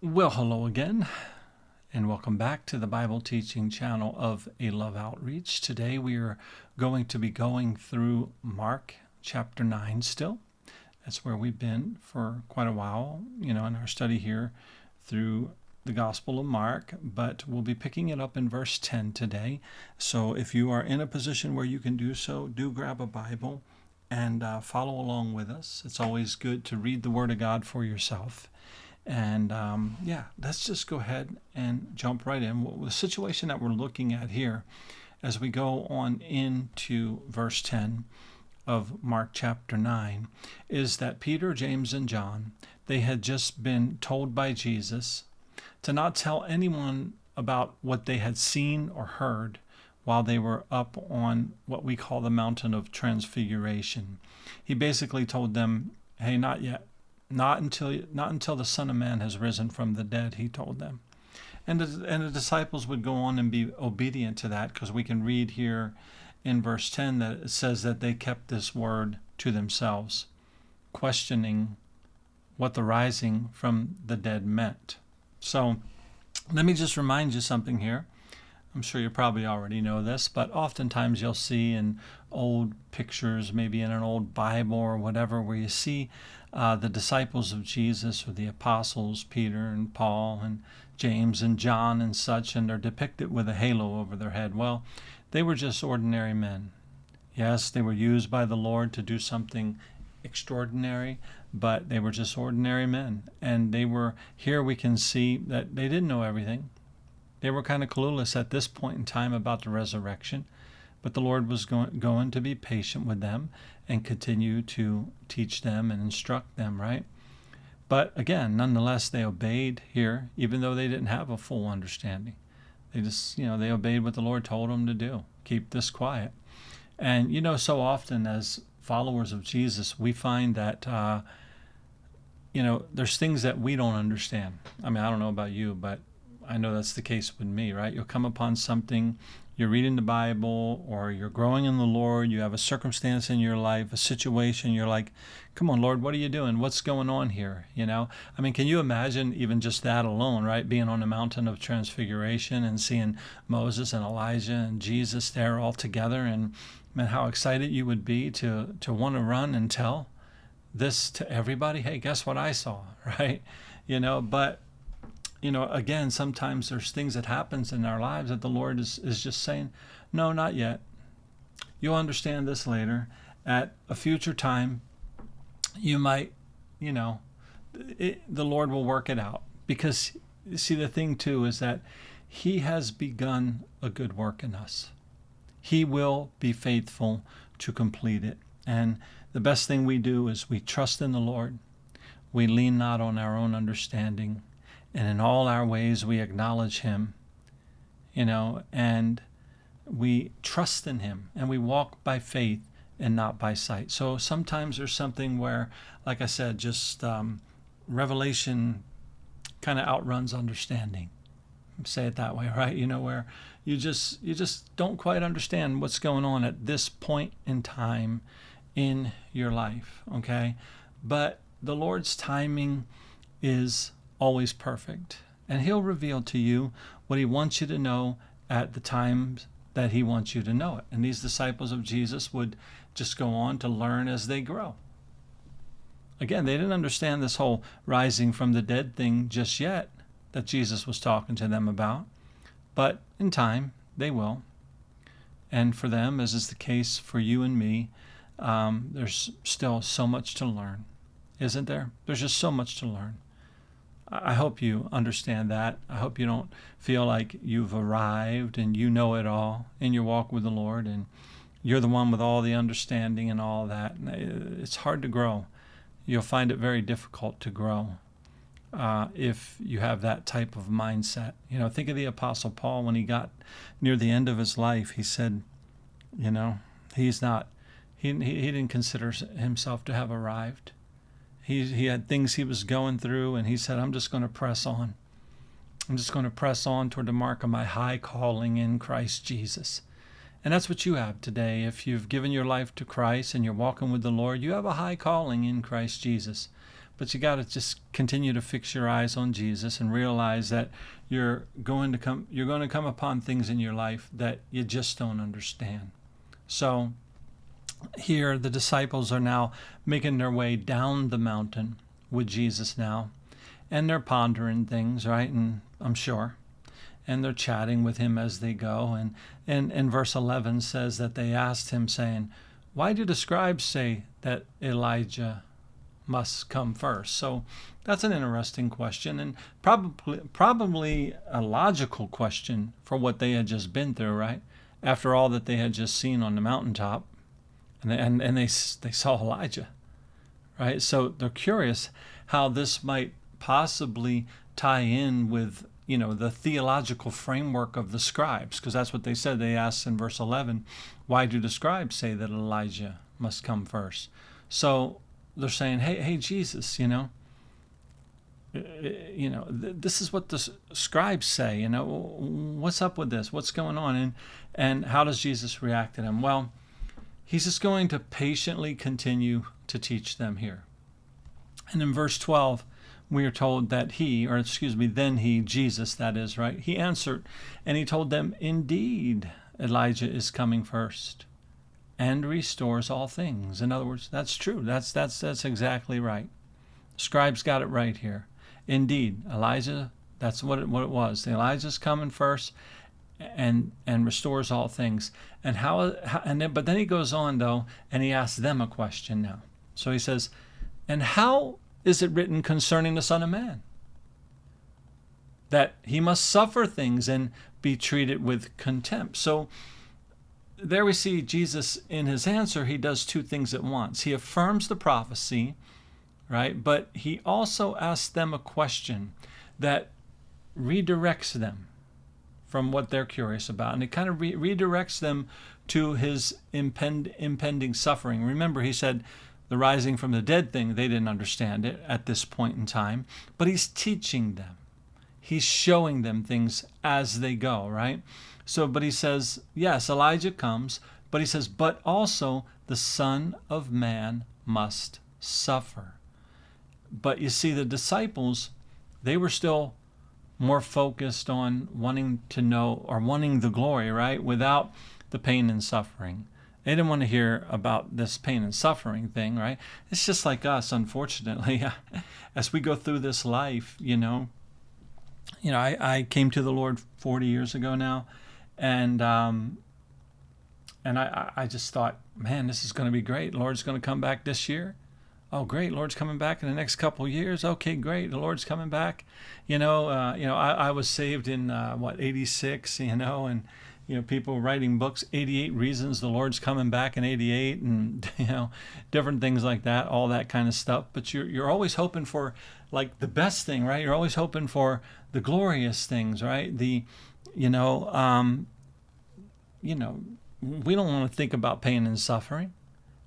Well, hello again, and welcome back to the Bible teaching channel of A Love Outreach. Today we are going to be going through Mark chapter 9 still. That's where we've been for quite a while, in our study here through the Gospel of Mark, but we'll be picking it up in verse 10 today. So if you are in a position where you can do so, do grab a Bible and follow along with us. It's always good to read the Word of God for yourself. And let's just go ahead and jump right in. The situation that we're looking at here as we go on into verse 10 of Mark chapter 9 is that Peter, James, and John, they had just been told by Jesus to not tell anyone about what they had seen or heard while they were up on what we call the mountain of transfiguration. He basically told them, hey, not yet. Not until the Son of Man has risen from the dead, he told them. And the disciples would go on and be obedient to that, because we can read here in verse 10 that it says that they kept this word to themselves, questioning what the rising from the dead meant. So let me just remind you something here. I'm sure you probably already know this, but oftentimes you'll see in old pictures, maybe in an old Bible or whatever, where you see the disciples of Jesus or the apostles, Peter and Paul and James and John and such, and they're depicted with a halo over their head. Well, they were just ordinary men. Yes, they were used by the Lord to do something extraordinary, but they were just ordinary men. And they were, here we can see that they didn't know everything. They were kind of clueless at this point in time about the resurrection, but the Lord was going to be patient with them and continue to teach them and instruct them, right? But again, nonetheless, they obeyed here, even though they didn't have a full understanding. They just, they obeyed what the Lord told them to do. Keep this quiet. And, so often as followers of Jesus, we find that, there's things that we don't understand. I mean, I don't know about you, but I know that's the case with me, right? You'll come upon something, you're reading the Bible, or you're growing in the Lord, you have a circumstance in your life, a situation, you're like, come on, Lord, what are you doing? What's going on here? I mean, can you imagine even just that alone, right? Being on the mountain of transfiguration and seeing Moses and Elijah and Jesus there all together, and man, how excited you would be to want to run and tell this to everybody. Hey, guess what I saw, right? But again, sometimes there's things that happens in our lives that the Lord is just saying, no, not yet. You'll understand this later. At a future time, you might, the Lord will work it out. Because, see, the thing too is that He has begun a good work in us. He will be faithful to complete it. And the best thing we do is we trust in the Lord. We lean not on our own understanding. And in all our ways, we acknowledge Him, and we trust in Him, and we walk by faith and not by sight. So sometimes there's something where, like I said, just revelation kind of outruns understanding. Say it that way, right? Where you just don't quite understand what's going on at this point in time in your life, okay? But the Lord's timing is always perfect, and He'll reveal to you what He wants you to know at the times that He wants you to know it. And these disciples of Jesus would just go on to learn as they grow. Again, they didn't understand this whole rising from the dead thing just yet that Jesus was talking to them about, but in time they will. And for them, as is the case for you and me, there's still so much to learn, isn't there? There's just so much to learn. I hope you understand that. I hope you don't feel like you've arrived and you know it all in your walk with the Lord and you're the one with all the understanding and all that. It's hard to grow. You'll find it very difficult to grow if you have that type of mindset. Think of the Apostle Paul when he got near the end of his life. He said, he didn't consider himself to have arrived. He had things he was going through, and he said, I'm just going to press on. I'm just going to press on toward the mark of my high calling in Christ Jesus. And that's what you have today. If you've given your life to Christ and you're walking with the Lord, you have a high calling in Christ Jesus. But you got to just continue to fix your eyes on Jesus and realize that you're going to come upon things in your life that you just don't understand. So here the disciples are now making their way down the mountain with Jesus now, and they're pondering things, right? And I'm sure. And they're chatting with him as they go. And verse 11 says that they asked him, saying, "Why do the scribes say that Elijah must come first?" So that's an interesting question, and probably a logical question for what they had just been through, right? After all that they had just seen on the mountaintop, and they saw Elijah, right? So they're curious how this might possibly tie in with the theological framework of the scribes, because that's what they said. They asked in verse 11, "Why do the scribes say that Elijah must come first?" So they're saying, hey Jesus, this is what the scribes say. What's up with this? What's going on? And how does Jesus react to them? Well, he's just going to patiently continue to teach them here. And in verse 12, we are told that then he, Jesus, that is, right? He answered, and he told them, "Indeed, Elijah is coming first and restores all things." In other words, that's true. That's exactly right. Scribes got it right here. Indeed, Elijah, that's what it was. Elijah's coming first and restores all things. And but then he goes on though, and he asks them a question now. So he says, "And how is it written concerning the Son of Man, that he must suffer things and be treated with contempt?" So there we see Jesus in his answer. He does two things at once. He affirms the prophecy, right? But he also asks them a question that redirects them from what they're curious about. And it kind of redirects them to his impending suffering. Remember, he said, the rising from the dead thing, they didn't understand it at this point in time, but he's teaching them. He's showing them things as they go, right? So, but he says, yes, Elijah comes, but he says, but also the Son of Man must suffer. But you see, the disciples, they were still more focused on wanting to know, or wanting the glory, right? Without the pain and suffering. They didn't want to hear about this pain and suffering thing, right? It's just like us, unfortunately. As we go through this life, I came to the Lord 40 years ago now, and I just thought, man, this is going to be great. Lord's going to come back this year. Oh, great. Lord's coming back in the next couple of years. Okay, great. The Lord's coming back. I was saved in 86, and people writing books, 88 reasons the Lord's coming back in 88, and different things like that, all that kind of stuff. But you're always hoping for like the best thing, right? You're always hoping for the glorious things, right? We don't want to think about pain and suffering,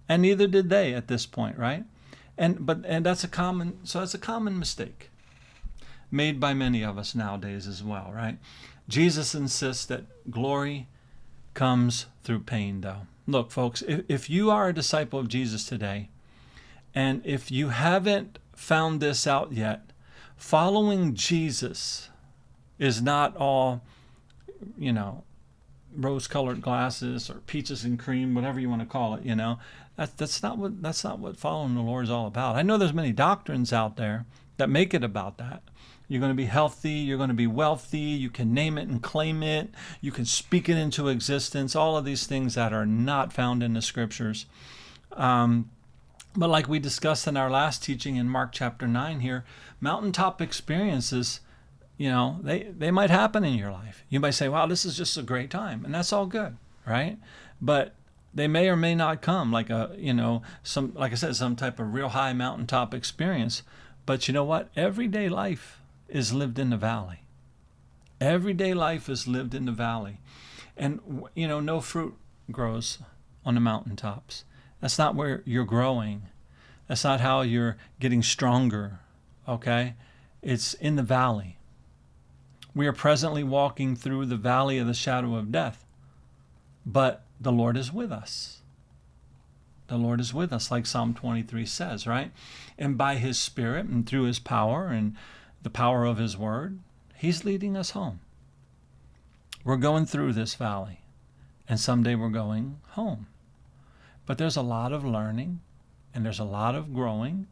and neither did they at this point, right? And that's a common mistake made by many of us nowadays as well, right? Jesus insists that glory comes through pain, though. Look, folks, if you are a disciple of Jesus today, and if you haven't found this out yet, following Jesus is not all, rose-colored glasses or peaches and cream, whatever you want to call it. That's not what following the Lord is all about. I know there's many doctrines out there that make it about that. You're going to be healthy. You're going to be wealthy. You can name it and claim it. You can speak it into existence. All of these things that are not found in the scriptures. But like we discussed in our last teaching in Mark chapter 9 here, mountaintop experiences, they might happen in your life. You might say, wow, this is just a great time. And that's all good, right? But they may or may not come like some type of real high mountaintop experience. But you know what? Everyday life is lived in the valley. Everyday life is lived in the valley. And, no fruit grows on the mountaintops. That's not where you're growing. That's not how you're getting stronger, okay? It's in the valley. We are presently walking through the valley of the shadow of death, but the Lord is with us. The Lord is with us, like Psalm 23 says, right? And by his Spirit and through his power and the power of his word, he's leading us home. We're going through this valley, and someday we're going home. But there's a lot of learning and there's a lot of growing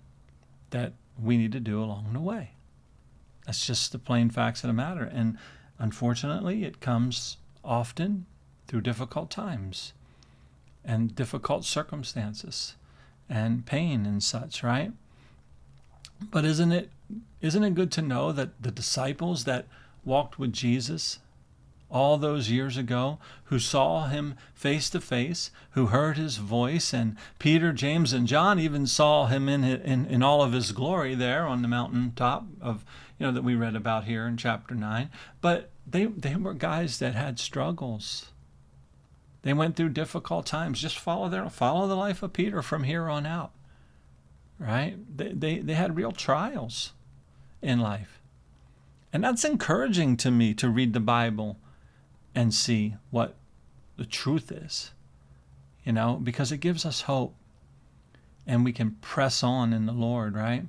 that we need to do along the way. That's just the plain facts of the matter. And unfortunately, it comes often through difficult times and difficult circumstances and pain and such, right? But isn't it good to know that the disciples that walked with Jesus all those years ago, who saw him face to face, who heard his voice, and Peter, James, and John even saw him in all of his glory there on the mountaintop of, that we read about here in chapter 9. But they were guys that had struggles. They went through difficult times. Just follow the life of Peter from here on out, right? They had real trials in life. And that's encouraging to me to read the Bible and see what the truth is, because it gives us hope and we can press on in the Lord, right?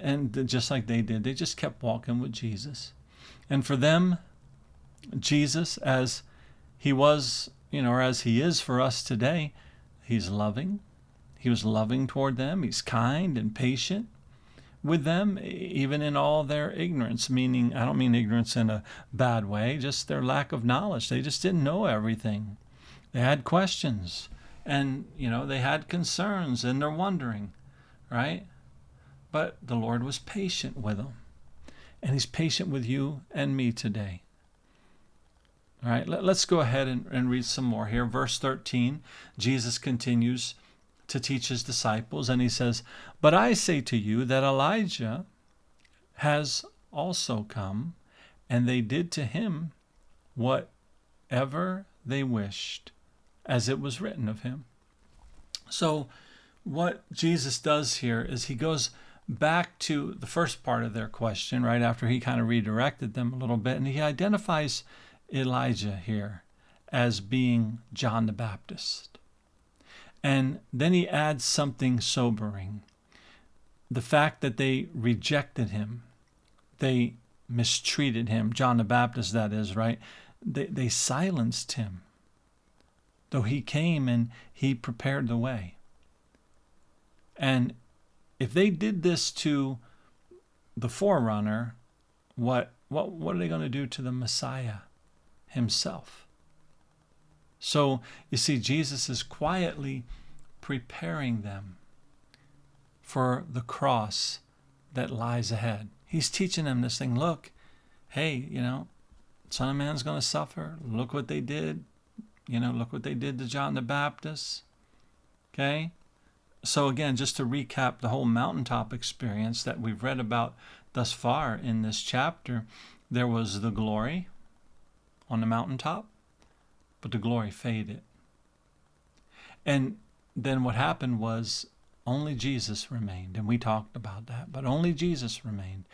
And just like they did, they just kept walking with Jesus. And for them, Jesus, as he was, or as he is for us today, he's loving. He was loving toward them. He's kind and patient with them, even in all their ignorance, meaning, I don't mean ignorance in a bad way, just their lack of knowledge. They just didn't know everything. They had questions, and, they had concerns, and they're wondering, right? But the Lord was patient with them, and he's patient with you and me today. All right, let's go ahead and read some more here. Verse 13, Jesus continues to teach his disciples, and he says, "But I say to you that Elijah has also come, and they did to him whatever they wished, as it was written of him." So what Jesus does here is he goes back to the first part of their question, right after he kind of redirected them a little bit, and he identifies Elijah here as being John the Baptist. And then he adds something sobering. The fact that they rejected him, they mistreated him, John the Baptist, that is, right? They silenced him, though he came and he prepared the way. And if they did this to the forerunner, what are they going to do to the Messiah himself? So, you see, Jesus is quietly preparing them for the cross that lies ahead. He's teaching them this thing. Look, hey, Son of Man's going to suffer. Look what they did. Look what they did to John the Baptist. Okay? So again, just to recap the whole mountaintop experience that we've read about thus far in this chapter, there was the glory on the mountaintop, but the glory faded. And then what happened was only Jesus remained, and we talked about that, but only Jesus remained.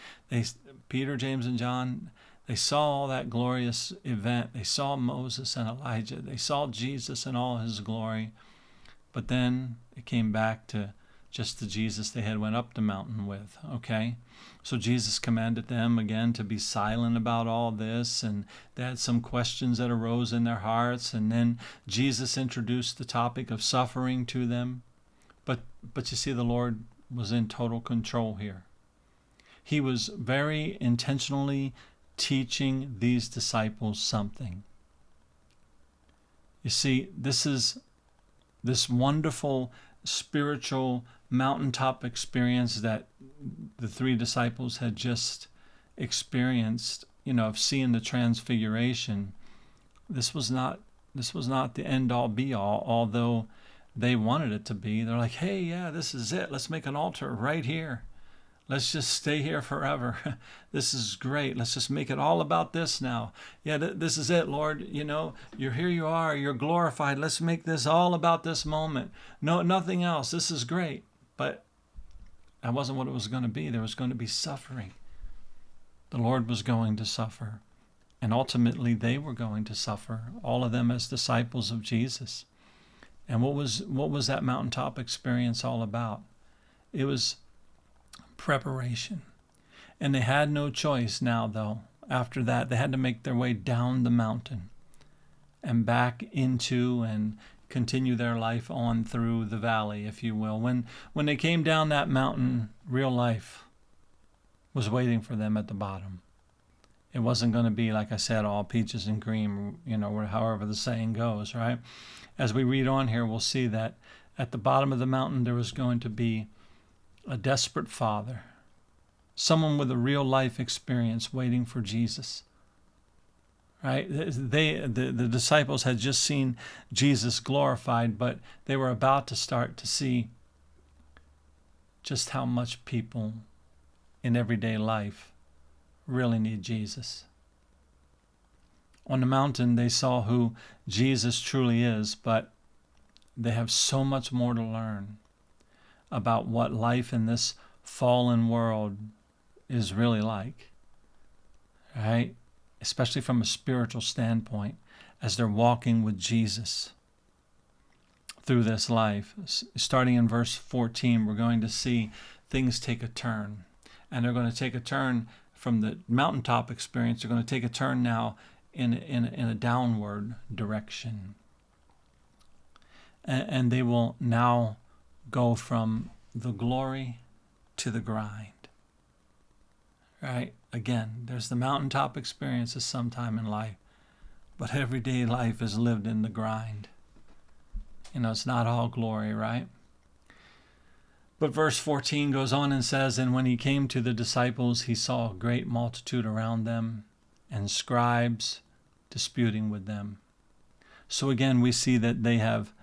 Peter, James, and John, they saw all that glorious event. They saw Moses and Elijah. They saw Jesus in all his glory. But then it came back to just the Jesus they had went up the mountain with, okay? So Jesus commanded them again to be silent about all this, and they had some questions that arose in their hearts, and then Jesus introduced the topic of suffering to them. But you see, the Lord was in total control here. He was very intentionally teaching these disciples something. You see, this wonderful spiritual mountaintop experience that the three disciples had just experienced, of seeing the transfiguration. This was not the end all be all, although they wanted it to be. They're like, hey, yeah, this is it. Let's make an altar right here. Let's just stay here forever. This is great. Let's just make it all about this now. Yeah, this is it, Lord. You're here, you are. You're glorified. Let's make this all about this moment. No, nothing else. This is great. But that wasn't what it was going to be. There was going to be suffering. The Lord was going to suffer. And ultimately, they were going to suffer, all of them as disciples of Jesus. And what was that mountaintop experience all about? It was preparation. And they had no choice now, though. After that, they had to make their way down the mountain and back into and continue their life on through the valley, if you will. When they came down that mountain, real life was waiting for them at the bottom. It wasn't going to be, like I said, all peaches and cream, or however the saying goes, right? As we read on here, we'll see that at the bottom of the mountain there was going to be a desperate father, someone with a real life experience waiting for Jesus. Right? The disciples had just seen Jesus glorified, but they were about to start to see just how much people in everyday life really need Jesus. On the mountain, they saw who Jesus truly is, but they have so much more to learn about what life in this fallen world is really like, right? Especially from a spiritual standpoint, as they're walking with Jesus through this life. Starting in verse 14, we're going to see things take a turn. And they're going to take a turn from the mountaintop experience. They're going to take a turn now in a downward direction. And they will now go from the glory to the grind. Right? Again, there's the mountaintop experiences sometime in life, but everyday life is lived in the grind. It's not all glory, right? But verse 14 goes on and says, "And when he came to the disciples, he saw a great multitude around them, and scribes disputing with them." So again, we see that they have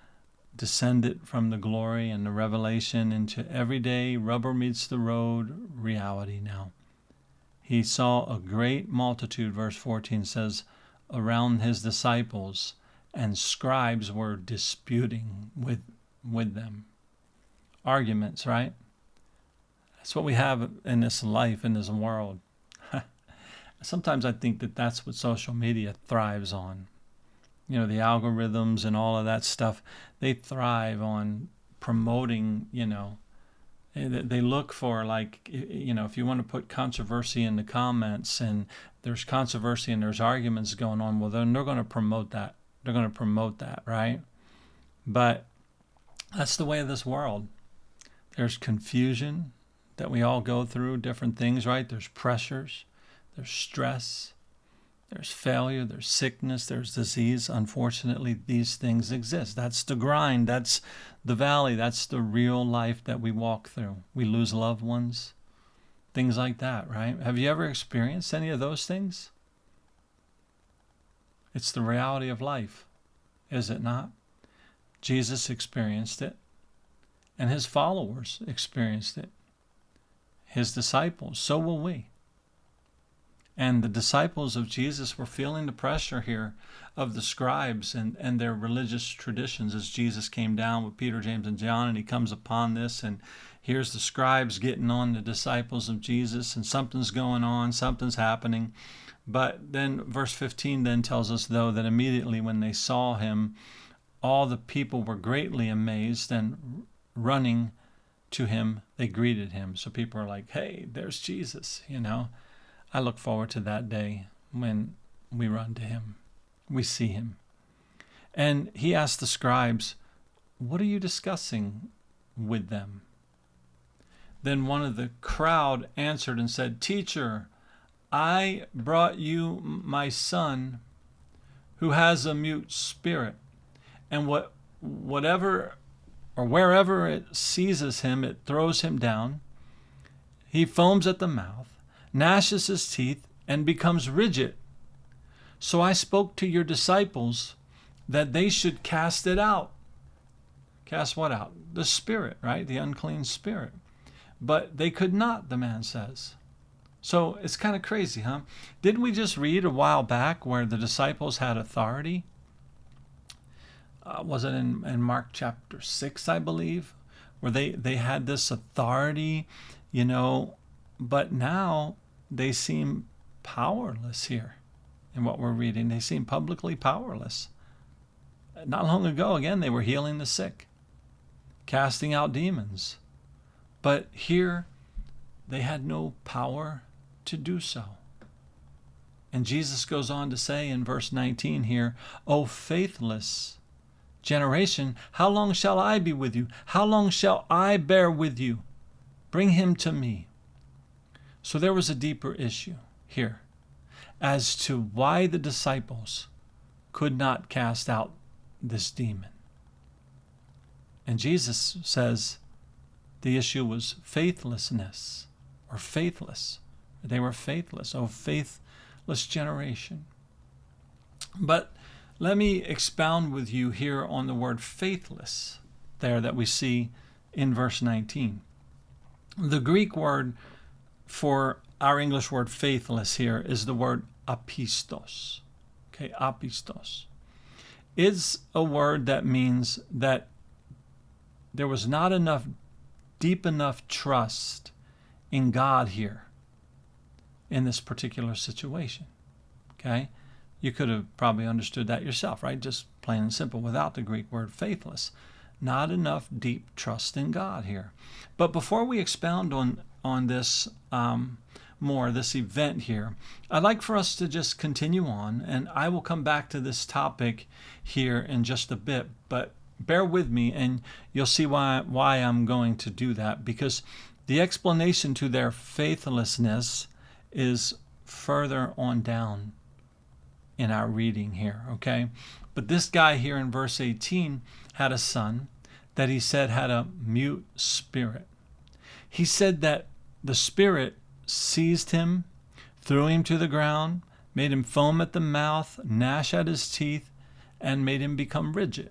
descended from the glory and the revelation into everyday rubber meets the road reality now. He saw a great multitude, verse 14 says, around his disciples, and scribes were disputing with them. Arguments, right? That's what we have in this life, in this world. Sometimes I think that that's what social media thrives on. The algorithms and all of that stuff, they thrive on promoting, they look for, like, if you want to put controversy in the comments and there's controversy and there's arguments going on, well, then they're going to promote that. They're going to promote that, right? But that's the way of this world. There's confusion that we all go through, different things, right? There's pressures, there's stress, there's failure, there's sickness, there's disease. Unfortunately, these things exist. That's the grind. That's the valley. That's the real life that we walk through. We lose loved ones, things like that, right? Have you ever experienced any of those things? It's the reality of life, is it not? Jesus experienced it, and his followers experienced it. His disciples, so will we. And the disciples of Jesus were feeling the pressure here of the scribes and their religious traditions as Jesus came down with Peter, James, and John, and he comes upon this, and here's the scribes getting on the disciples of Jesus, and something's going on, something's happening. But then verse 15 then tells us, though, that immediately when they saw him, all the people were greatly amazed, and running to him, they greeted him. So people are like, hey, there's Jesus, I look forward to that day when we run to him. We see him. And he asked the scribes, what are you discussing with them? Then one of the crowd answered and said, Teacher, I brought you my son who has a mute spirit. And whatever or wherever it seizes him, it throws him down. He foams at the mouth, gnashes his teeth, and becomes rigid. So I spoke to your disciples that they should cast it out. Cast what out? The spirit, right? The unclean spirit. But they could not, the man says. So it's kind of crazy, huh? Didn't we just read a while back where the disciples had authority? Was it in Mark chapter 6, I believe? Where they had this authority, but now they seem powerless here in what we're reading. They seem publicly powerless. Not long ago, again, they were healing the sick, casting out demons. But here, they had no power to do so. And Jesus goes on to say in verse 19 here, "O faithless generation, how long shall I be with you? How long shall I bear with you? Bring him to me." So there was a deeper issue here as to why the disciples could not cast out this demon. And Jesus says the issue was faithlessness, or faithless. They were faithless. Oh, faithless generation. But let me expound with you here on the word faithless there that we see in verse 19. The Greek word for our English word faithless here is the word apistos. Okay, apistos. It's a word that means that there was not enough, deep enough trust in God here in this particular situation. Okay? You could have probably understood that yourself, right? Just plain and simple, without the Greek word faithless. Not enough deep trust in God here. But before we expound on this more, this event here, I'd like for us to just continue on, and I will come back to this topic here in just a bit, but bear with me and you'll see why I'm going to do that, because the explanation to their faithlessness is further on down in our reading here, okay? But this guy here in verse 18 had a son that he said had a mute spirit. He said that the spirit seized him, threw him to the ground, made him foam at the mouth, gnash at his teeth, and made him become rigid,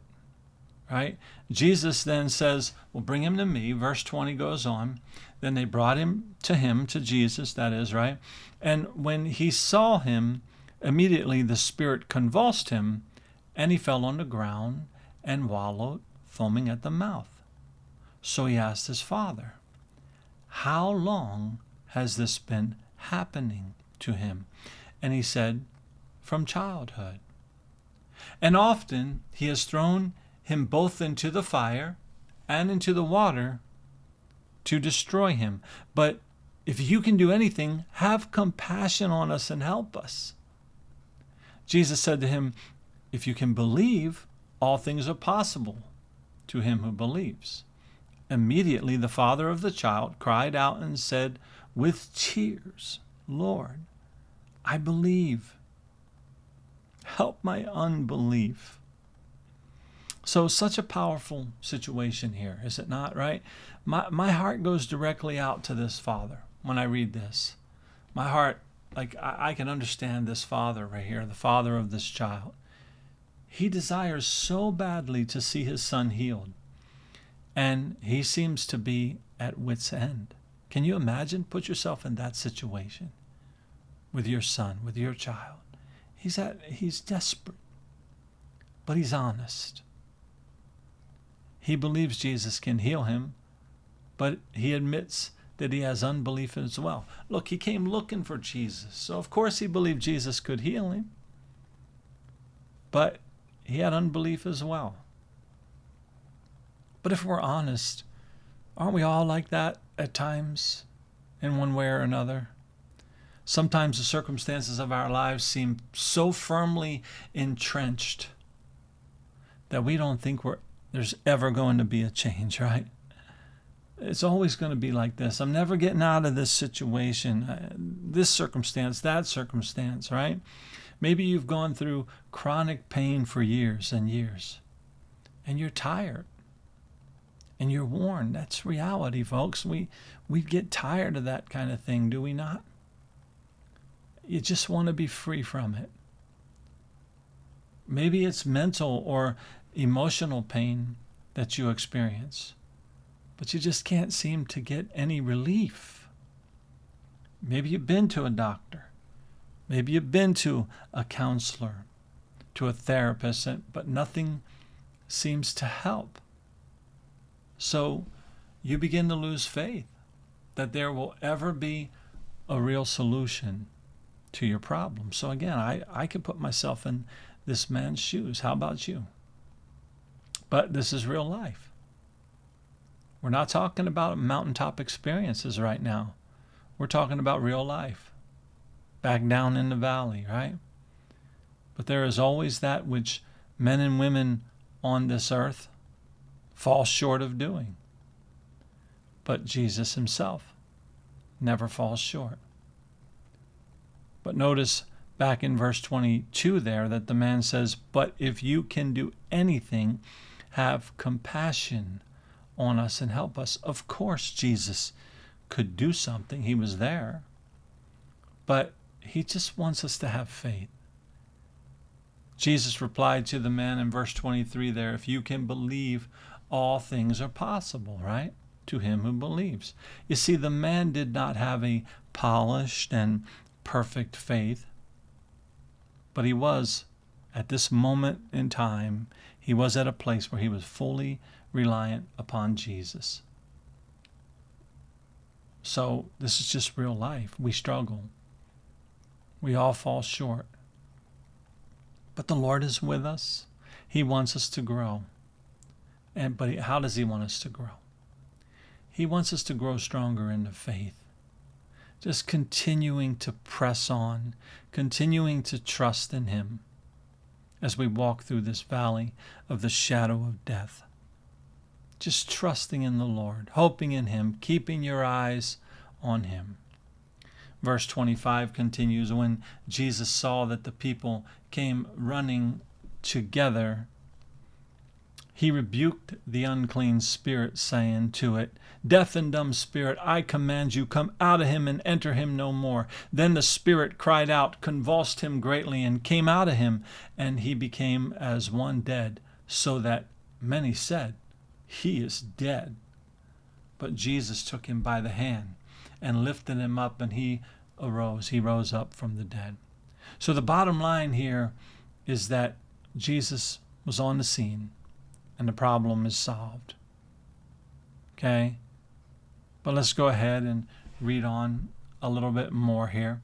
right? Jesus then says, well, bring him to me. Verse 20 goes on. Then they brought him, to Jesus, that is, right? And when he saw him, immediately the spirit convulsed him, and he fell on the ground and wallowed, foaming at the mouth. So he asked his father, how long has this been happening to him? And he said, from childhood. And often he has thrown him both into the fire and into the water to destroy him. But if you can do anything, have compassion on us and help us. Jesus said to him, if you can believe, all things are possible to him who believes. Immediately the father of the child cried out and said with tears, Lord, I believe. Help my unbelief. So such a powerful situation here, is it not, right? My heart goes directly out to this father when I read this. My heart, like I can understand this father right here, the father of this child. He desires so badly to see his son healed. And he seems to be at wit's end. Can you imagine? Put yourself in that situation with your son, with your child. He's desperate, but he's honest. He believes Jesus can heal him, but he admits that he has unbelief as well. Look, he came looking for Jesus, so of course he believed Jesus could heal him, but he had unbelief as well. But if we're honest, aren't we all like that at times, in one way or another? Sometimes the circumstances of our lives seem so firmly entrenched that we don't think there's ever going to be a change, right? It's always going to be like this. I'm never getting out of this situation, this circumstance, that circumstance, right? Maybe you've gone through chronic pain for years and years, and you're tired. And you're worn. That's reality, folks. We get tired of that kind of thing, do we not? You just want to be free from it. Maybe it's mental or emotional pain that you experience, but you just can't seem to get any relief. Maybe you've been to a doctor. Maybe you've been to a counselor, to a therapist, but nothing seems to help. So you begin to lose faith that there will ever be a real solution to your problem. So again, I could put myself in this man's shoes. How about you? But this is real life. We're not talking about mountaintop experiences right now. We're talking about real life. Back down in the valley, right? But there is always that which men and women on this earth fall short of doing. But Jesus himself never falls short. But notice back in verse 22 there that the man says, but if you can do anything, have compassion on us and help us. Of course, Jesus could do something. He was there. But he just wants us to have faith. Jesus replied to the man in verse 23 there, if you can believe, all things are possible, right? To him who believes. You see, the man did not have a polished and perfect faith, but he was, at this moment in time, he was at a place where he was fully reliant upon Jesus. So this is just real life. We struggle. We all fall short. But the Lord is with us. He wants us to grow. But how does he want us to grow? He wants us to grow stronger in the faith. Just continuing to press on, continuing to trust in him as we walk through this valley of the shadow of death. Just trusting in the Lord, hoping in him, keeping your eyes on him. Verse 25 continues, when Jesus saw that the people came running together, he rebuked the unclean spirit, saying to it, deaf and dumb spirit, I command you, come out of him and enter him no more. Then the spirit cried out, convulsed him greatly, and came out of him, and he became as one dead, so that many said, he is dead. But Jesus took him by the hand and lifted him up, and he rose up from the dead. So the bottom line here is that Jesus was on the scene and the problem is solved. Okay? But let's go ahead and read on a little bit more here.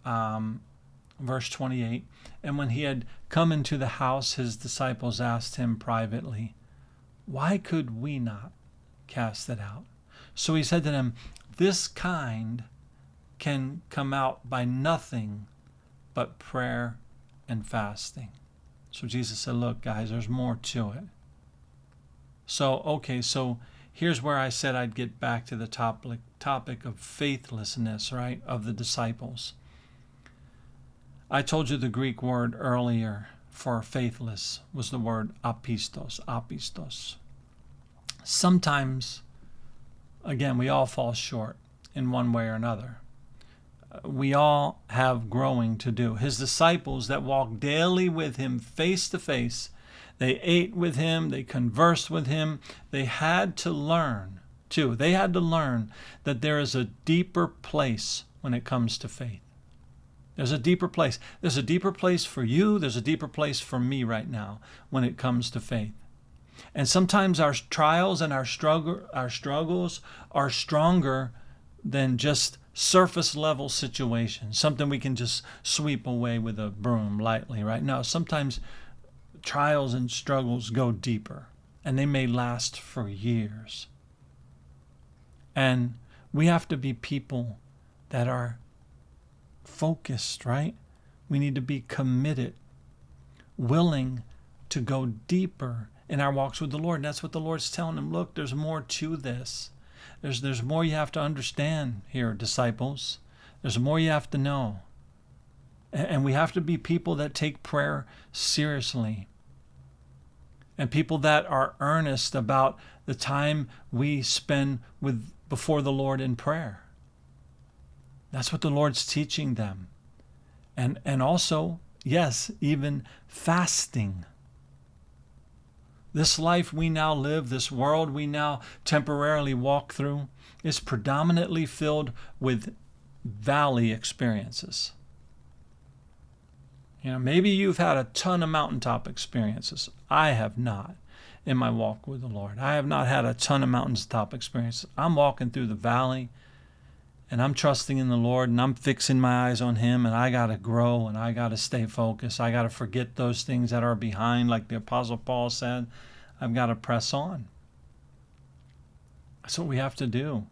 Verse 28, and when he had come into the house, his disciples asked him privately, why could we not cast it out? So he said to them, this kind can come out by nothing but prayer and fasting. So Jesus said, look, guys, there's more to it. So here's where I said I'd get back to the topic of faithlessness, right, of the disciples. I told you the Greek word earlier for faithless was the word apistos. Sometimes, again, we all fall short in one way or another. We all have growing to do. His disciples that walked daily with him face to face, they ate with him, they conversed with him. They had to learn, too. They had to learn that there is a deeper place when it comes to faith. There's a deeper place. There's a deeper place for you. There's a deeper place for me right now when it comes to faith. And sometimes our trials and our struggles are stronger than just surface level situations, something we can just sweep away with a broom lightly, right? No, sometimes trials and struggles go deeper, and they may last for years. And we have to be people that are focused, right? We need to be committed, willing to go deeper in our walks with the Lord. And that's what the Lord's telling them. Look, there's more to this. There's more you have to understand here, disciples. There's more you have to know. And we have to be people that take prayer seriously. And people that are earnest about the time we spend before the Lord in prayer. That's what the Lord's teaching them. And also, yes, even fasting. This life we now live, this world we now temporarily walk through, is predominantly filled with valley experiences. You know, maybe you've had a ton of mountaintop experiences. I have not in my walk with the Lord. I have not had a ton of mountaintop experiences. I'm walking through the valley, and I'm trusting in the Lord, and I'm fixing my eyes on Him, and I got to grow, and I got to stay focused. I got to forget those things that are behind, like the Apostle Paul said. I've got to press on. That's what we have to do.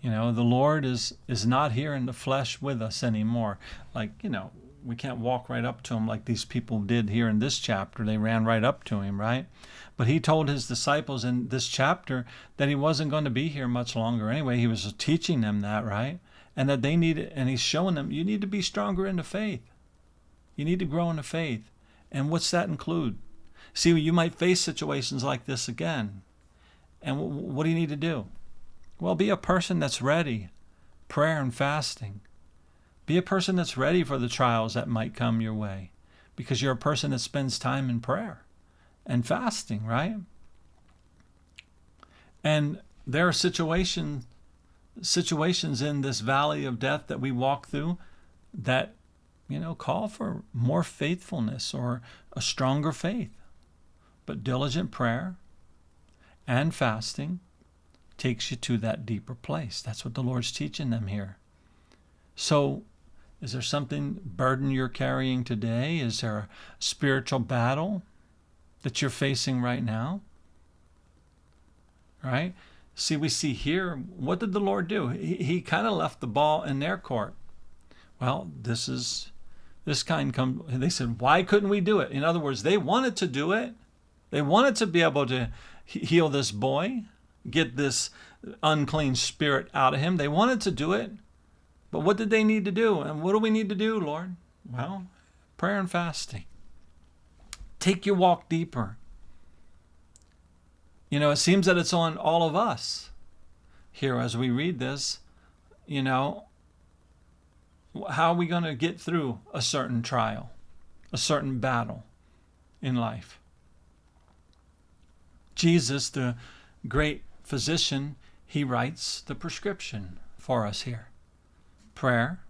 You know, the Lord is not here in the flesh with us anymore. Like, you know, we can't walk right up to him like these people did here in this chapter. They ran right up to him, right? But he told his disciples in this chapter that he wasn't going to be here much longer anyway. He was teaching them that, right? And that they needed, and he's showing them, you need to be stronger in the faith. You need to grow in the faith. And what's that include? See, you might face situations like this again. And what do you need to do? Well, be a person that's ready. Prayer and fasting. Be a person that's ready for the trials that might come your way, because you're a person that spends time in prayer and fasting, right? And there are situations in this valley of death that we walk through that, you know, call for more faithfulness or a stronger faith. But diligent prayer and fasting takes you to that deeper place. That's what the Lord's teaching them here. So, is there something burden you're carrying today? Is there a spiritual battle that you're facing right now? Right? See, we see here, what did the Lord do? He kind of left the ball in their court. Well, they said, why couldn't we do it? In other words, they wanted to do it. They wanted to be able to heal this boy, get this unclean spirit out of him. They wanted to do it. But what did they need to do? And what do we need to do, Lord? Well, prayer and fasting. Take your walk deeper. You know, it seems that it's on all of us here as we read this. You know, how are we going to get through a certain trial, a certain battle in life? Jesus, the great physician, he writes the prescription for us here. Prayer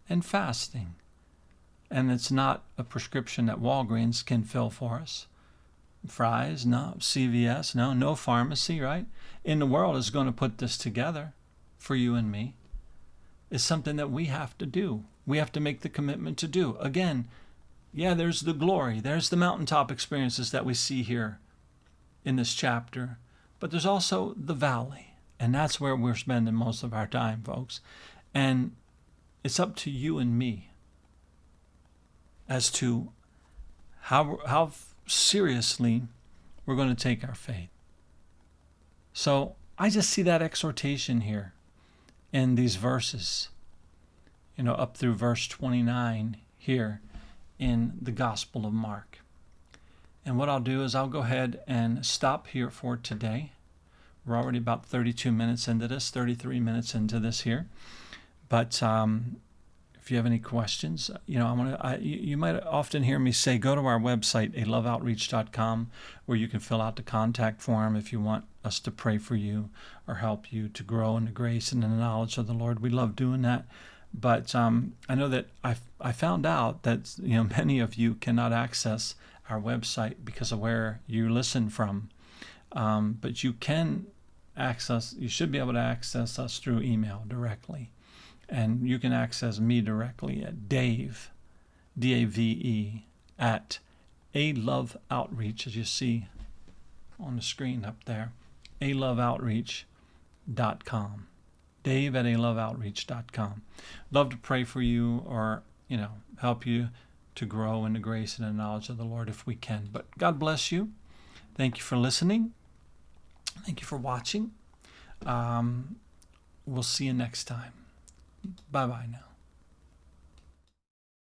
and fasting. And it's not a prescription that Walgreens can fill for us. Fry's, no. CVS, no pharmacy, right? In the world is going to put this together for you and me. It's something that we have to do. We have to make the commitment to do. Again, yeah, there's the glory. There's the mountaintop experiences that we see here in this chapter. But there's also the valley. And that's where we're spending most of our time, folks. And it's up to you and me as to how seriously we're going to take our faith. So I just see that exhortation here in these verses, you know, up through verse 29 here in the Gospel of Mark. And what I'll do is I'll go ahead and stop here for today. We're already about 32 minutes into this, 33 minutes into this here. But if you have any questions, you know, you might often hear me say, go to our website, aloveoutreach.com, where you can fill out the contact form if you want us to pray for you or help you to grow in the grace and in the knowledge of the Lord. We love doing that. But I know that I found out that, you know, many of you cannot access our website because of where you listen from. But you can access, you should be able to access us through email directly. And you can access me directly at Dave, D-A-V-E, at aloveoutreach, as you see on the screen up there, aloveoutreach.com. Dave at aloveoutreach.com. Love to pray for you or, you know, help you to grow in the grace and the knowledge of the Lord if we can. But God bless you. Thank you for listening. Thank you for watching. We'll see you next time. Bye-bye now.